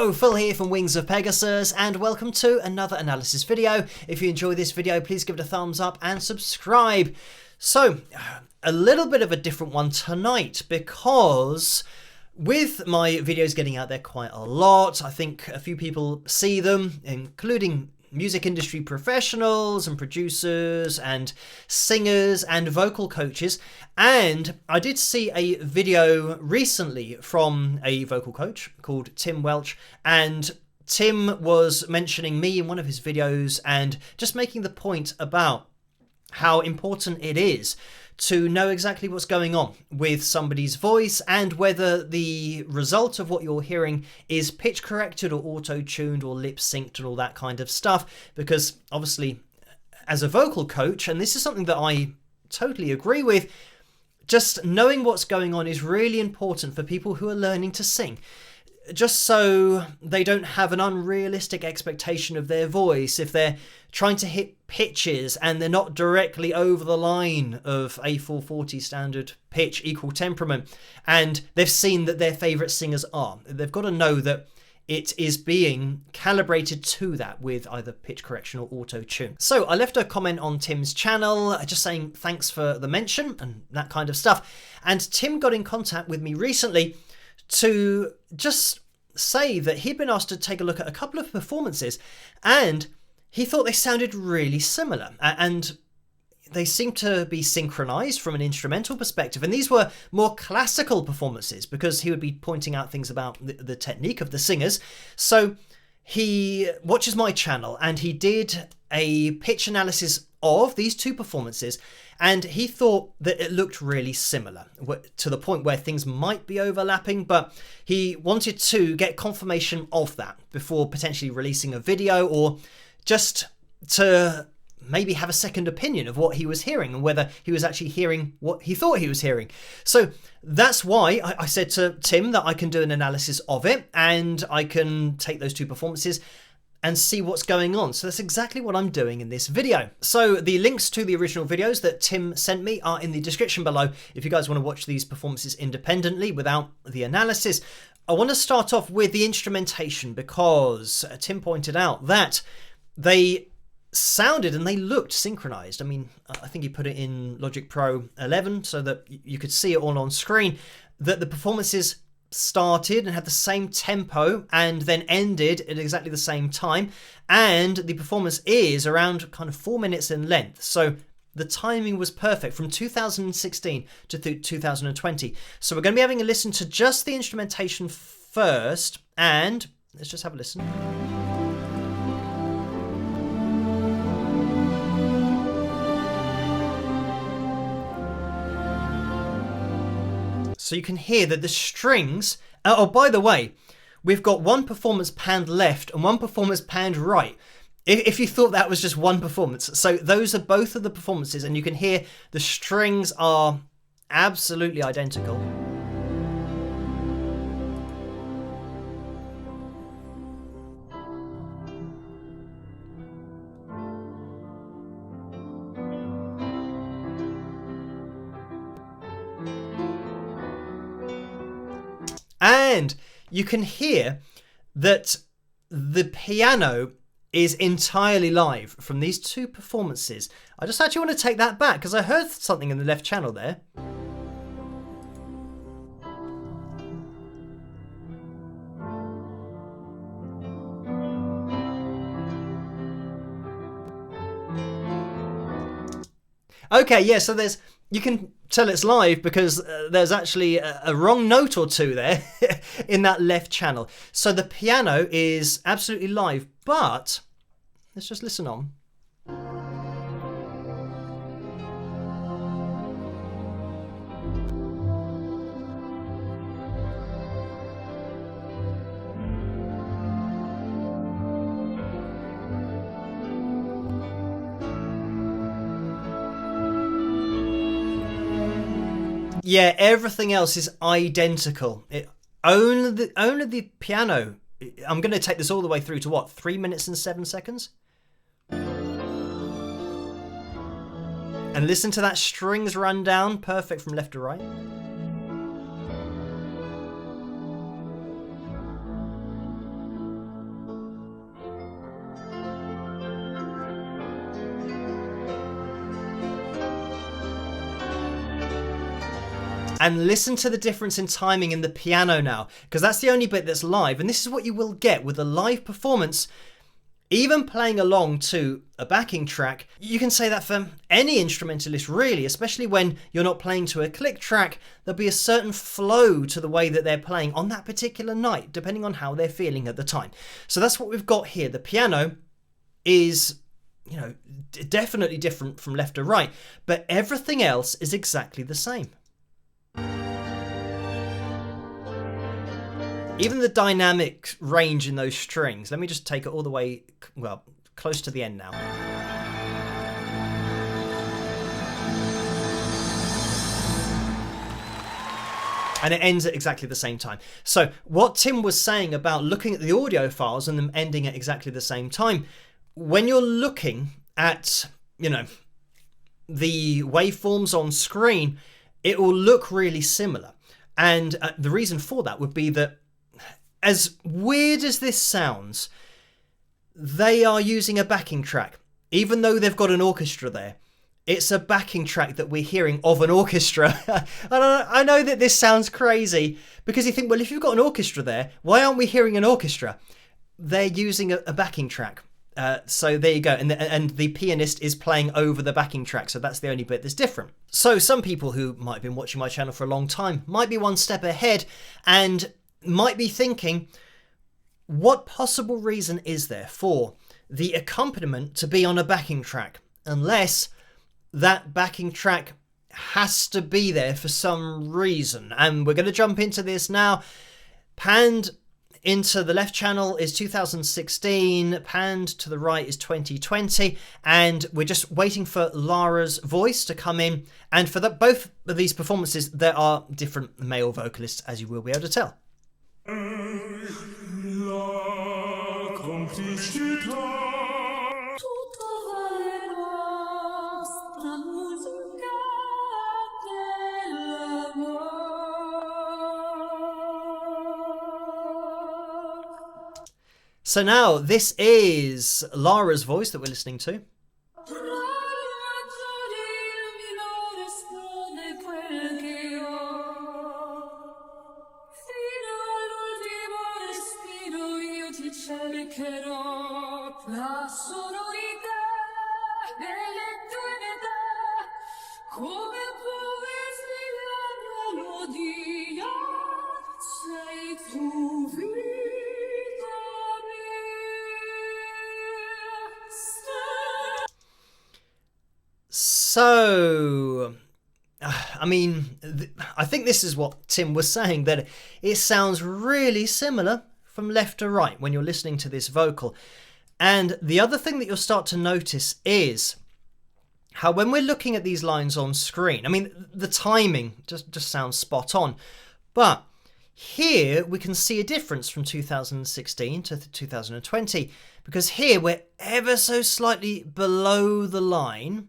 Hello, Phil here from Wings of Pegasus, and welcome to another analysis video. If you enjoy this video, please give it a thumbs up and subscribe. So, a little bit of a different one tonight, because with my videos getting out there quite a lot, I think a few people see them, including music industry professionals and producers and singers and vocal coaches. And I did see a video recently from a vocal coach called Tim Welch, and Tim was mentioning me in one of his videos and just making the point about how important it is to know exactly what's going on with somebody's voice and whether the result of what you're hearing is pitch corrected or auto-tuned or lip-synced and all that kind of stuff. Because obviously, as a vocal coach, and this is something that I totally agree with, just knowing what's going on is really important for people who are learning to sing. Just so they don't have an unrealistic expectation of their voice if they're trying to hit pitches and they're not directly over the line of a 440 standard pitch equal temperament, and they've seen that their favourite singers are. They've got to know that it is being calibrated to that with either pitch correction or auto-tune. So I left a comment on Tim's channel just saying thanks for the mention and that kind of stuff. And Tim got in contact with me recently to just say that he'd been asked to take a look at a couple of performances and he thought they sounded really similar, and they seemed to be synchronized from an instrumental perspective. And these were more classical performances because he would be pointing out things about the technique of the singers. So he watches my channel and he did a pitch analysis of these two performances, and he thought that it looked really similar to the point where things might be overlapping, but he wanted to get confirmation of that before potentially releasing a video, or just to maybe have a second opinion of what he was hearing and whether he was actually hearing what he thought he was hearing. So that's why I said to Tim that I can do an analysis of it and I can take those two performances and see what's going on. So that's exactly what I'm doing in this video. So the links to the original videos that Tim sent me are in the description below if you guys want to watch these performances independently without the analysis. I want to start off with the instrumentation because Tim pointed out that they sounded and they looked synchronized. I mean, I think he put it in Logic Pro 11 so that you could see it all on screen, that the performances started and had the same tempo and then ended at exactly the same time, and the performance is around kind of 4 minutes in length. So the timing was perfect from 2016 to 2020. So we're going to be having a listen to just the instrumentation first, and let's just have a listen. So you can hear that the strings, oh, by the way, we've got one performance panned left and one performance panned right. If you thought that was just one performance. So those are both of the performances, and you can hear the strings are absolutely identical. And you can hear that the piano is entirely live from these two performances. I just actually want to take that back because I heard something in the left channel there. Okay, yeah, so you can tell it's live because there's actually a wrong note or two there in that left channel. So the piano is absolutely live, but let's just listen on. Yeah, everything else is identical. Only the piano. I'm going to take this all the way through to what, 3 minutes and 7 seconds? And listen to that strings run down, perfect from left to right. And listen to the difference in timing in the piano now, because that's the only bit that's live. And this is what you will get with a live performance. Even playing along to a backing track, you can say that for any instrumentalist really, especially when you're not playing to a click track. There'll be a certain flow to the way that they're playing on that particular night, depending on how they're feeling at the time. So that's what we've got here. The piano is, you know, definitely different from left to right, but everything else is exactly the same. Even the dynamic range in those strings. Let me just take it all the way, well, close to the end now. And it ends at exactly the same time. So what Tim was saying about looking at the audio files and them ending at exactly the same time, when you're looking at, you know, the waveforms on screen, it will look really similar. And the reason for that would be that, as weird as this sounds, they are using a backing track. Even though they've got an orchestra there, it's a backing track that we're hearing of an orchestra. I know that this sounds crazy, because you think, well, if you've got an orchestra there, why aren't we hearing an orchestra? They're using a backing track. So there you go. And the pianist is playing over the backing track. So that's the only bit that's different. So some people who might have been watching my channel for a long time might be one step ahead and might be thinking, what possible reason is there for the accompaniment to be on a backing track, unless that backing track has to be there for some reason? And we're going to jump into this now. Panned into the left channel is 2016, panned to the right is 2020, and we're just waiting for Lara's voice to come in. And for both of these performances, there are different male vocalists, as you will be able to tell. So now this is Lara's voice that we're listening to. So, I mean, I think this is what Tim was saying, that it sounds really similar from left to right when you're listening to this vocal. And the other thing that you'll start to notice is how when we're looking at these lines on screen, I mean, the timing just sounds spot on. But here we can see a difference from 2016 to 2020, because here we're ever so slightly below the line,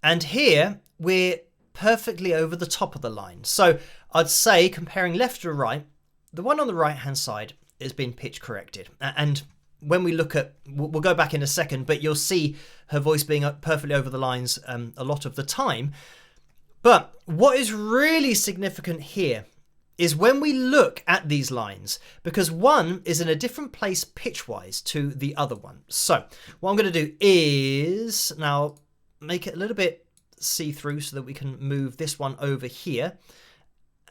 and here we're perfectly over the top of the line. So I'd say, comparing left to right, the one on the right hand side has been pitch corrected. And when we look at, we'll go back in a second, but you'll see her voice being perfectly over the lines a lot of the time. But what is really significant here is when we look at these lines, because one is in a different place pitch-wise to the other one. So what I'm going to do is now make it a little bit see-through so that we can move this one over here.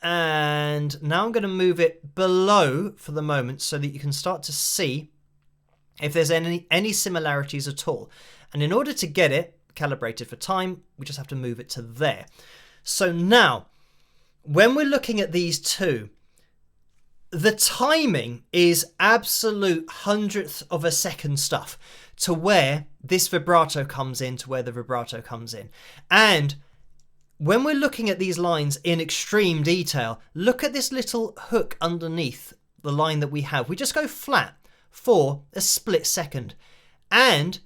And now I'm going to move it below for the moment so that you can start to see if there's any similarities at all. And in order to get it calibrated for time, we just have to move it to there. So now, when we're looking at these two, the timing is absolute hundredth of a second stuff to where this vibrato comes in, to where the vibrato comes in. And when we're looking at these lines in extreme detail, look at this little hook underneath the line that we have. We just go flat for a split second. And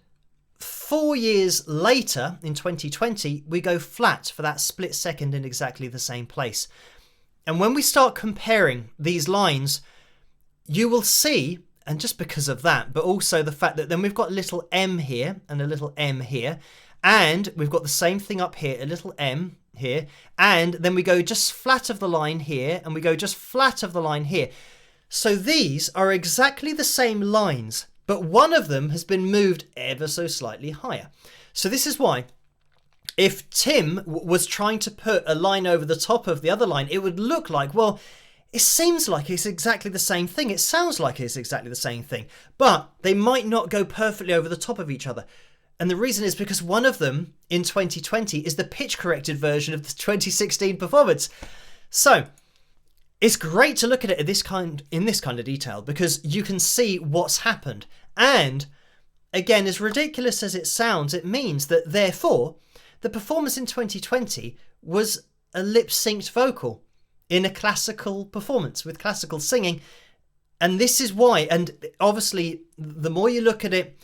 4 years later, in 2020, we go flat for that split second in exactly the same place. And when we start comparing these lines, you will see, and just because of that, but also the fact that then we've got a little M here and a little M here, and we've got the same thing up here, a little M, here, and then we go just flat of the line here, and we go just flat of the line here. So these are exactly the same lines, but one of them has been moved ever so slightly higher. So this is why if Tim was trying to put a line over the top of the other line, it would look like, well, it seems like it's exactly the same thing. It sounds like it's exactly the same thing, but they might not go perfectly over the top of each other. And the reason is because one of them in 2020 is the pitch corrected version of the 2016 performance. So it's great to look at it in this kind of detail because you can see what's happened. And again, as ridiculous as it sounds, it means that therefore the performance in 2020 was a lip-synced vocal in a classical performance with classical singing. And this is why, and obviously the more you look at it,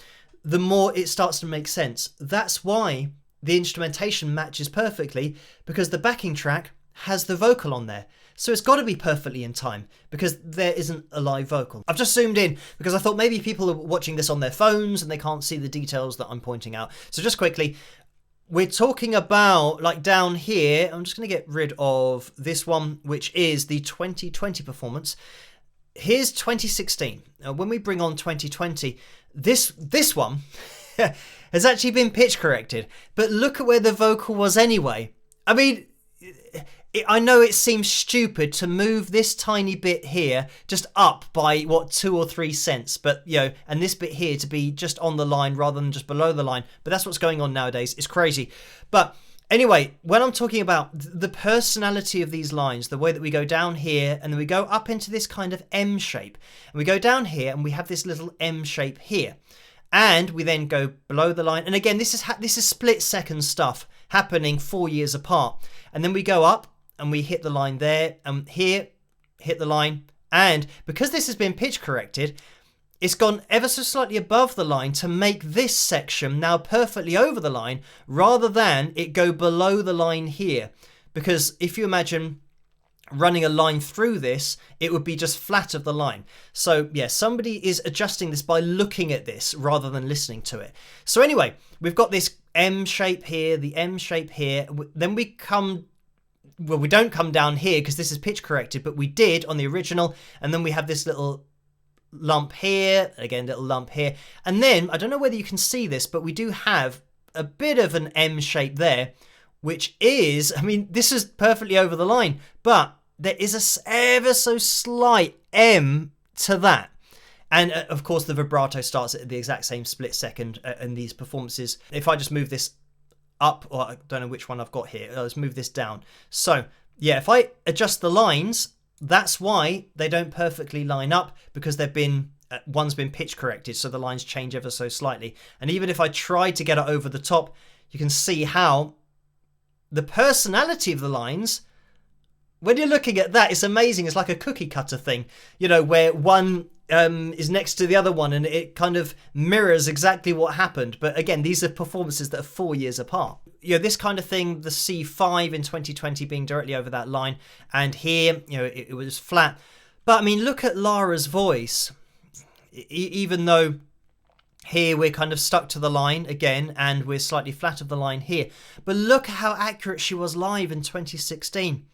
the more it starts to make sense. That's why the instrumentation matches perfectly, because the backing track has the vocal on there. So it's got to be perfectly in time because there isn't a live vocal. I've just zoomed in because I thought maybe people are watching this on their phones and they can't see the details that I'm pointing out. So just quickly, we're talking about, like down here, I'm just going to get rid of this one, which is the 2020 performance. Here's 2016. When we bring on 2020, this one has actually been pitch corrected. But look at where the vocal was anyway. I mean, I know it seems stupid to move this tiny bit here just up by, what, 2 or 3 cents. But, you know, and this bit here to be just on the line rather than just below the line. But that's what's going on nowadays. It's crazy. But anyway, when I'm talking about the personality of these lines, the way that we go down here and then we go up into this kind of M shape. And we go down here and we have this little M shape here. And we then go below the line. And again, this is split second stuff happening 4 years apart. And then we go up and we hit the line there, and here, hit the line. And because this has been pitch corrected, it's gone ever so slightly above the line to make this section now perfectly over the line, rather than it go below the line here. Because if you imagine running a line through this, it would be just flat of the line. So yeah, somebody is adjusting this by looking at this rather than listening to it. So anyway, we've got this M shape here, the M shape here. Then we come, well, we don't come down here because this is pitch corrected, but we did on the original. And then we have this little lump here, again, little lump here. And then, I don't know whether you can see this, but we do have a bit of an M shape there, which is, I mean, this is perfectly over the line, but there is a ever so slight M to that. And of course, the vibrato starts at the exact same split second in these performances. If I just move this up, or I don't know which one I've got here, let's move this down. So yeah, if I adjust the lines, that's why they don't perfectly line up, because they've been, one's been pitch corrected, so the lines change ever so slightly. And even if I try to get it over the top, you can see how the personality of the lines, when you're looking at that, it's amazing. It's like a cookie cutter thing, you know, where one is next to the other one and it kind of mirrors exactly what happened. But again, these are performances that are 4 years apart. You know, this kind of thing, the C5 in 2020 being directly over that line, and here, you know, it was flat. But I mean, look at Lara's voice. Even though here we're kind of stuck to the line again, and we're slightly flat of the line here. But look how accurate she was live in 2016.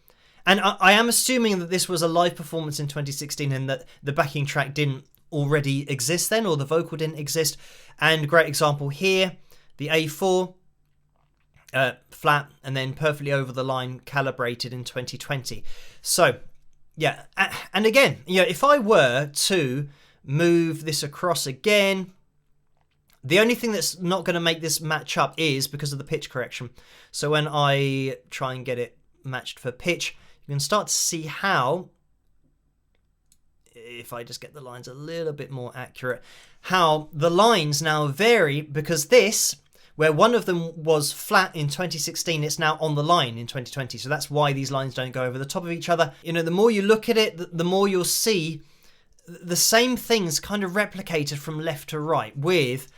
And I am assuming that this was a live performance in 2016 and that the backing track didn't already exist then, or the vocal didn't exist. And great example here, the A4, flat, and then perfectly over the line, calibrated in 2020. So, yeah. And again, you know, if I were to move this across again, the only thing that's not going to make this match up is because of the pitch correction. So when I try and get it matched for pitch, you can start to see how, if I just get the lines a little bit more accurate, how the lines now vary, because this, where one of them was flat in 2016, it's now on the line in 2020. So that's why these lines don't go over the top of each other. You know, the more you look at it, the more you'll see the same things kind of replicated from left to right with,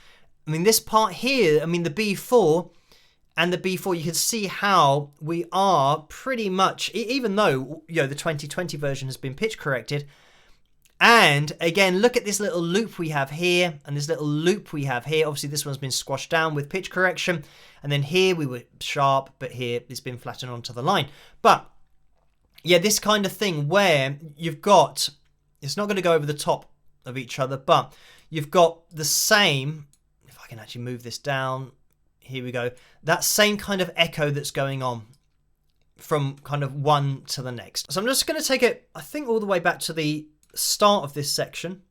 I mean, this part here, I mean, the B4 and the B4, you can see how we are pretty much, even though, you know, the 2020 version has been pitch corrected, And again, look at this little loop we have here and this little loop we have here. Obviously, this one's been squashed down with pitch correction. And then here we were sharp, but here it's been flattened onto the line. But yeah, this kind of thing where you've got, it's not going to go over the top of each other, but you've got the same, if I can actually move this down, here we go, that same kind of echo that's going on from kind of one to the next. So I'm just going to take it, I think, all the way back to the start of this section.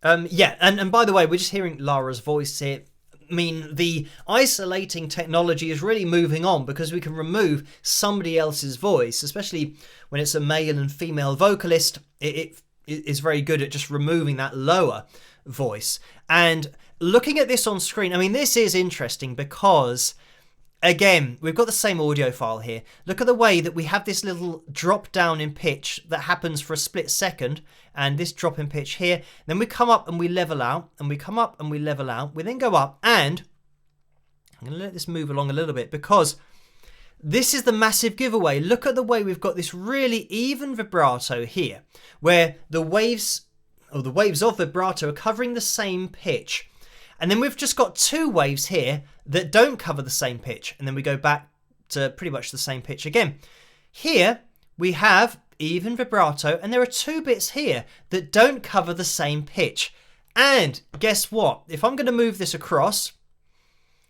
Yeah, and by the way, we're just hearing Lara's voice here. I mean, the isolating technology is really moving on because we can remove somebody else's voice, especially when it's a male and female vocalist. It is very good at just removing that lower voice. And looking at this on screen, I mean, this is interesting because, again, we've got the same audio file here. Look at the way that we have this little drop down in pitch that happens for a split second, and this drop in pitch here. Then we come up and we level out, and we come up and we level out. We then go up, and I'm going to let this move along a little bit because this is the massive giveaway. Look at the way we've got this really even vibrato here, where the waves, or the waves of vibrato, are covering the same pitch. And then we've just got two waves here that don't cover the same pitch. And then we go back to pretty much the same pitch again. Here we have even vibrato, and there are two bits here that don't cover the same pitch. And guess what? If I'm going to move this across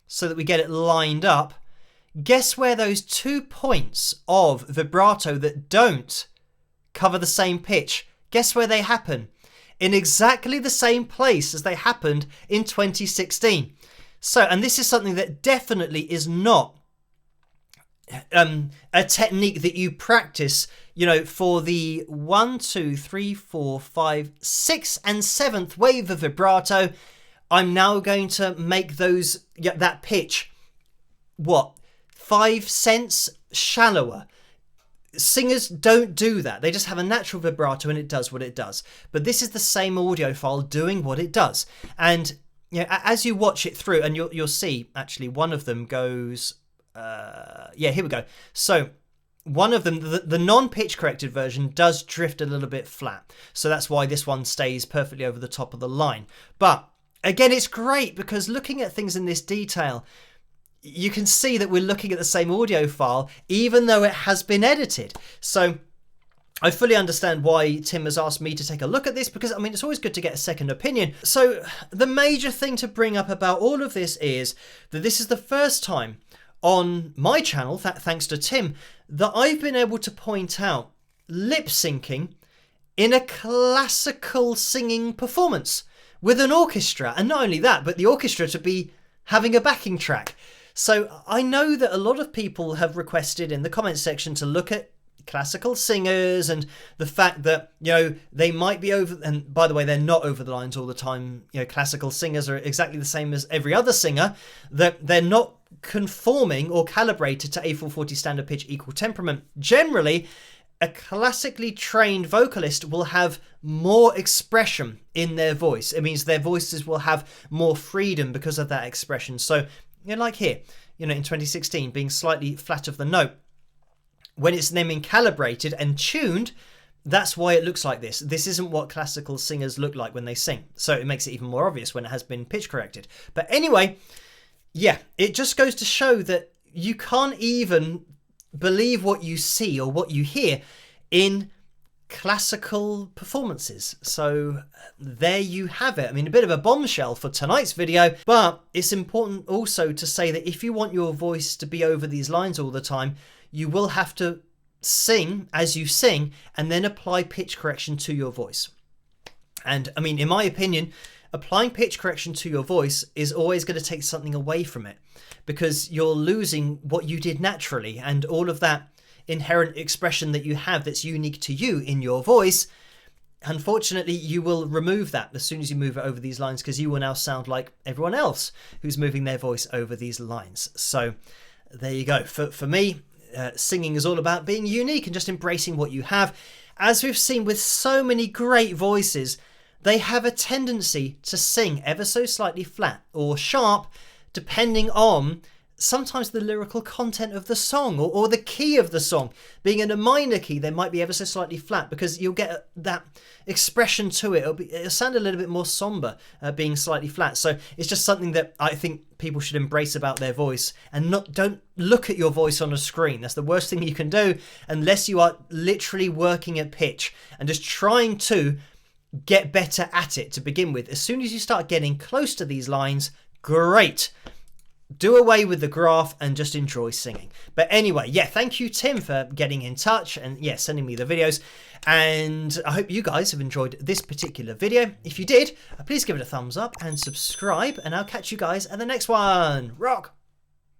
so that we get it lined up, guess where those 2 points of vibrato that don't cover the same pitch, guess where they happen? In exactly the same place as they happened in 2016. So, and this is something that definitely is not a technique that you practice, you know, for the 1, 2, 3, 4, 5, 6, and 7th wave of vibrato. I'm now going to make those, that pitch, 5 cents shallower. Singers don't do that. They just have a natural vibrato and it does what it does. But this is the same audio file doing what it does. And you know, as you watch it through, and you'll see actually one of them goes, yeah, here we go. So one of them, the non-pitch corrected version, does drift a little bit flat. So that's why this one stays perfectly over the top of the line. But again, it's great because looking at things in this detail, you can see that we're looking at the same audio file, even though it has been edited. So I fully understand why Tim has asked me to take a look at this, because I mean, it's always good to get a second opinion. So the major thing to bring up about all of this is that this is the first time on my channel, thanks to Tim, that I've been able to point out lip syncing in a classical singing performance with an orchestra. And not only that, but the orchestra to be having a backing track. So I know that a lot of people have requested in the comments section to look at classical singers and the fact that, you know, they might be over, and by the way, they're not over the lines all the time. You know, classical singers are exactly the same as every other singer, that they're not conforming or calibrated to A440 standard pitch equal temperament. Generally, a classically trained vocalist will have more expression in their voice. It means their voices will have more freedom because of that expression. So, you know, like here, you know, in 2016, being slightly flat of the note, when it's then being calibrated and tuned, that's why it looks like this. This isn't what classical singers look like when they sing. So it makes it even more obvious when it has been pitch corrected. But anyway, yeah, it just goes to show that you can't even believe what you see or what you hear in classical performances. So there you have it. I mean, a bit of a bombshell for tonight's video, but it's important also to say that if you want your voice to be over these lines all the time, you will have to sing as you sing and then apply pitch correction to your voice. And I mean, in my opinion, applying pitch correction to your voice is always going to take something away from it, because you're losing what you did naturally and all of that inherent expression that you have that's unique to you in your voice. Unfortunately, you will remove that as soon as you move it over these lines, because you will now sound like everyone else who's moving their voice over these lines. So there you go. For me, singing is all about being unique and just embracing what you have. As we've seen with so many great voices, they have a tendency to sing ever so slightly flat or sharp, depending on sometimes the lyrical content of the song or the key of the song. Being in a minor key, they might be ever so slightly flat because you'll get that expression to it. It'll sound a little bit more somber being slightly flat. So it's just something that I think people should embrace about their voice, and don't look at your voice on a screen. That's the worst thing you can do unless you are literally working at pitch and just trying to get better at it to begin with. As soon as you start getting close to these lines, great. Do away with the graph and just enjoy singing. But anyway, yeah, thank you, Tim, for getting in touch and yeah, sending me the videos. And I hope you guys have enjoyed this particular video. If you did, please give it a thumbs up and subscribe, and I'll catch you guys at the next one. Rock!